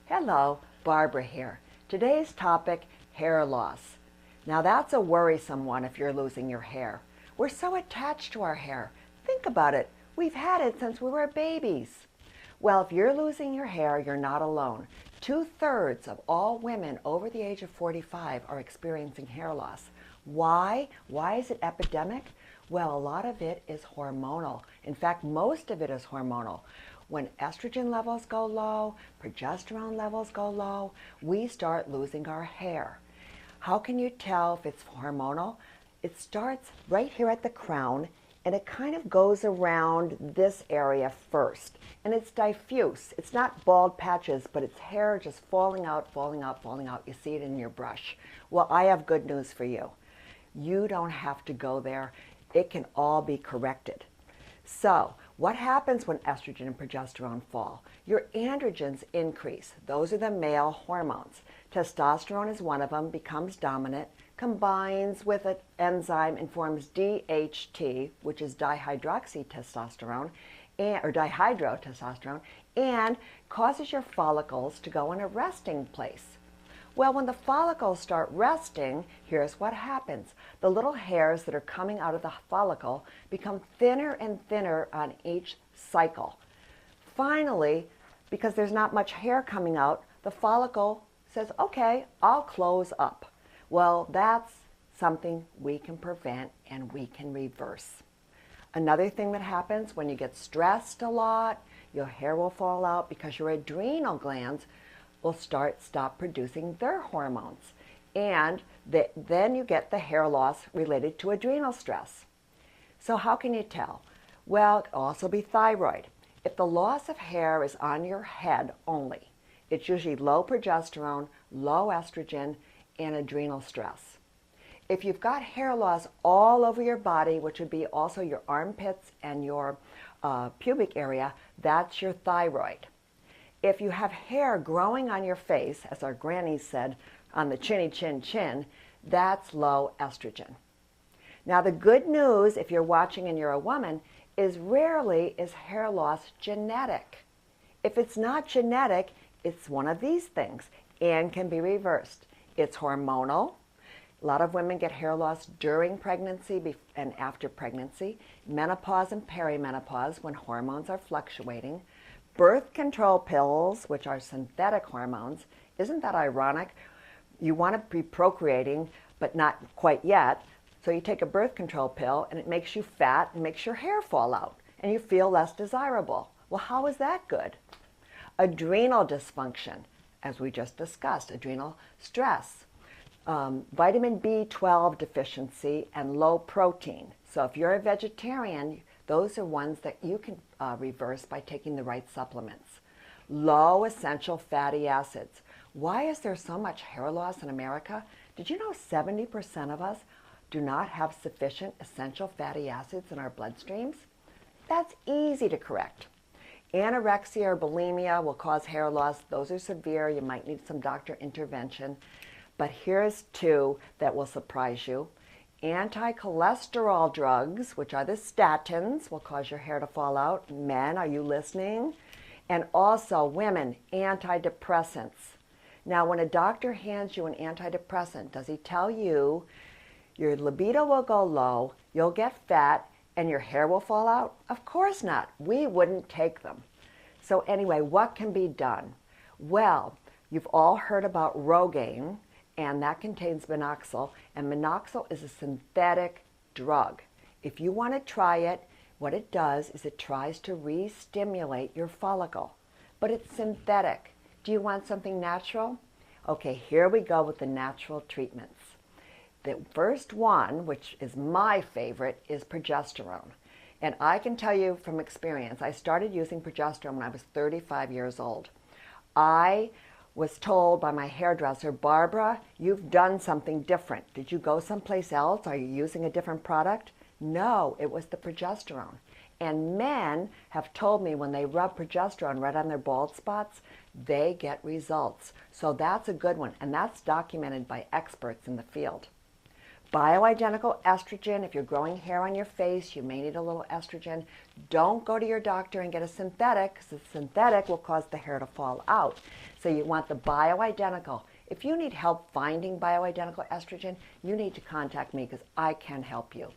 Hello, Barbara here. Today's topic, hair loss. Now that's a worrisome one if you're losing your hair. We're so attached to our hair. Think about it. We've had it since we were babies. Well, if you're losing your hair, you're not alone. 2/3 of all women over the age of 45 are experiencing hair loss. Why? Why is it epidemic? Well, a lot of it is hormonal. In fact, most of it is hormonal. When estrogen levels go low, progesterone levels go low, we start losing our hair. How can you tell if it's hormonal? It starts right here at the crown, and it kind of goes around this area first. And it's diffuse. It's not bald patches, but it's hair just falling out, falling out, falling out. You see it in your brush. Well, I have good news for you. You don't have to go there. It can all be corrected. So, what happens when estrogen and progesterone fall? Your androgens increase. Those are the male hormones. Testosterone is one of them, becomes dominant, combines with an enzyme and forms DHT, which is dihydroxytestosterone, or dihydrotestosterone, and causes your follicles to go in a resting place. Well, when the follicles start resting, here's what happens. The little hairs that are coming out of the follicle become thinner and thinner on each cycle. Finally, because there's not much hair coming out, the follicle says, okay, I'll close up. Well, that's something we can prevent and we can reverse. Another thing that happens when you get stressed a lot, your hair will fall out because your adrenal glands will stop producing their hormones. And then you get the hair loss related to adrenal stress. So how can you tell? Well, it can also be thyroid. If the loss of hair is on your head only, it's usually low progesterone, low estrogen, and adrenal stress. If you've got hair loss all over your body, which would be also your armpits and your pubic area, that's your thyroid. If you have hair growing on your face, as our grannies said, on the chinny chin chin, that's low estrogen. Now the good news, if you're watching and you're a woman, is rarely is hair loss genetic. If it's not genetic, it's one of these things and can be reversed. It's hormonal. A lot of women get hair loss during pregnancy and after pregnancy, menopause and perimenopause when hormones are fluctuating. Birth control pills, which are synthetic hormones, isn't that ironic? You want to be procreating, but not quite yet, so you take a birth control pill and it makes you fat and makes your hair fall out and you feel less desirable. Well, how is that good? Adrenal dysfunction, as we just discussed, adrenal stress, vitamin B12 deficiency, and low protein. So if you're a vegetarian, those are ones that you can reverse by taking the right supplements. Low essential fatty acids. Why is there so much hair loss in America? Did you know 70% of us do not have sufficient essential fatty acids in our bloodstreams? That's easy to correct. Anorexia or bulimia will cause hair loss. Those are severe. You might need some doctor intervention. But here's two that will surprise you. Anti-cholesterol drugs, which are the statins, will cause your hair to fall out. Men, are you listening? And also women, antidepressants. Now, when a doctor hands you an antidepressant, does he tell you your libido will go low, you'll get fat, and your hair will fall out? Of course not. We wouldn't take them. So anyway, what can be done? Well, you've all heard about Rogaine, and that contains minoxidil, and minoxidil is a synthetic drug. If you want to try it, what it does is it tries to re-stimulate your follicle, but it's synthetic. Do you want something natural? Okay, here we go with the natural treatments. The first one, which is my favorite, is progesterone. And I can tell you from experience, I started using progesterone when I was 35 years old. I was told by my hairdresser, Barbara, you've done something different. Did you go someplace else? Are you using a different product? No, it was the progesterone. And men have told me when they rub progesterone right on their bald spots, they get results. So that's a good one, and that's documented by experts in the field. Bioidentical estrogen, if you're growing hair on your face, you may need a little estrogen. Don't go to your doctor and get a synthetic, because the synthetic will cause the hair to fall out. So you want the bioidentical. If you need help finding bioidentical estrogen, you need to contact me because I can help you.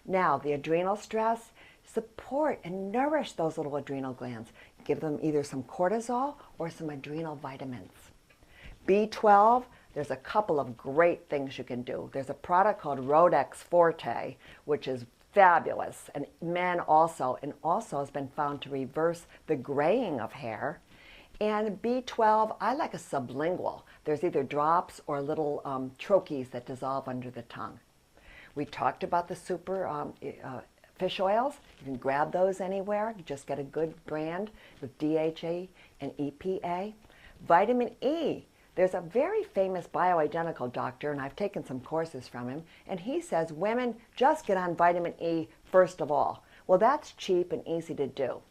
Now, the adrenal stress, support and nourish those little adrenal glands. Give them either some cortisol or some adrenal vitamins. B12, there's a couple of great things you can do. There's a product called Rodex Forte, which is fabulous, and men also, and also has been found to reverse the graying of hair. And B12, I like a sublingual. There's either drops or little troches that dissolve under the tongue. We talked about the super fish oils. You can grab those anywhere. You just get a good brand with DHA and EPA. Vitamin E. There's a very famous bioidentical doctor, and I've taken some courses from him, and he says women just get on vitamin E first of all. Well, that's cheap and easy to do.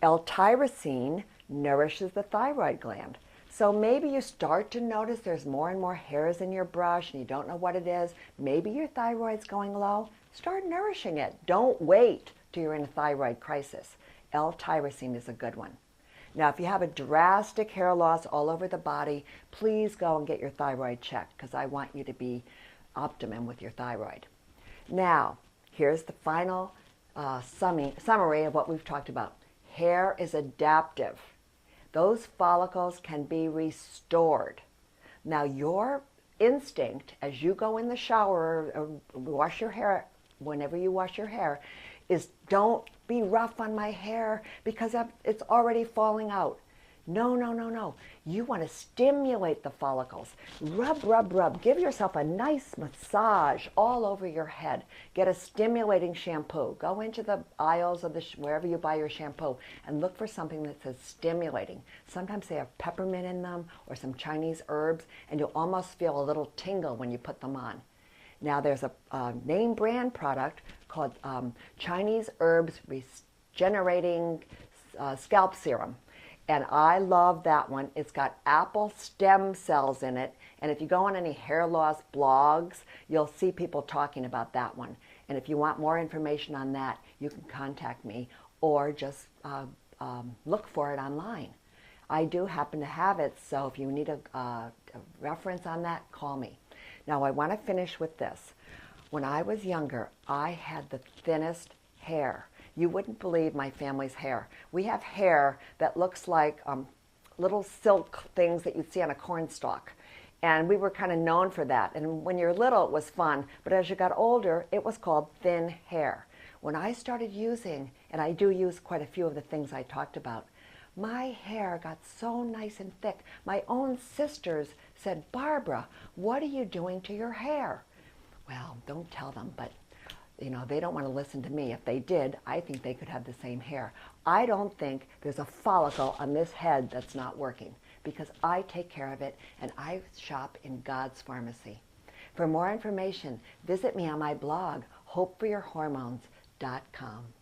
L-Tyrosine nourishes the thyroid gland. So maybe you start to notice there's more and more hairs in your brush and you don't know what it is. Maybe your thyroid's going low. Start nourishing it. Don't wait till you're in a thyroid crisis. L-Tyrosine is a good one. Now, if you have a drastic hair loss all over the body, please go and get your thyroid checked because I want you to be optimum with your thyroid. Now, here's the final summary of what we've talked about. Hair is adaptive. Those follicles can be restored. Now, your instinct as you go in the shower or wash your hair, whenever you wash your hair, is don't be rough on my hair because it's already falling out. No, no, no, no. You want to stimulate the follicles. Rub, rub, rub. Give yourself a nice massage all over your head. Get a stimulating shampoo. Go into the aisles of wherever you buy your shampoo and look for something that says stimulating. Sometimes they have peppermint in them or some Chinese herbs, and you'll almost feel a little tingle when you put them on. Now there's a name brand product called Chinese Herbs Regenerating Scalp Serum. And I love that one. It's got apple stem cells in it. And if you go on any hair loss blogs, you'll see people talking about that one. And if you want more information on that, you can contact me or just look for it online. I do happen to have it, so if you need a reference on that, call me. Now, I want to finish with this. When I was younger, I had the thinnest hair. You wouldn't believe my family's hair. We have hair that looks like little silk things that you'd see on a cornstalk. And we were kind of known for that. And when you're little, it was fun. But as you got older, it was called thin hair. When I started using, and I do use quite a few of the things I talked about, my hair got so nice and thick. My own sisters said, "Barbara, what are you doing to your hair?" Well, don't tell them, but you know, they don't want to listen to me. If they did, I think they could have the same hair. I don't think there's a follicle on this head that's not working because I take care of it and I shop in God's pharmacy. For more information, visit me on my blog, hopeforyourhormones.com.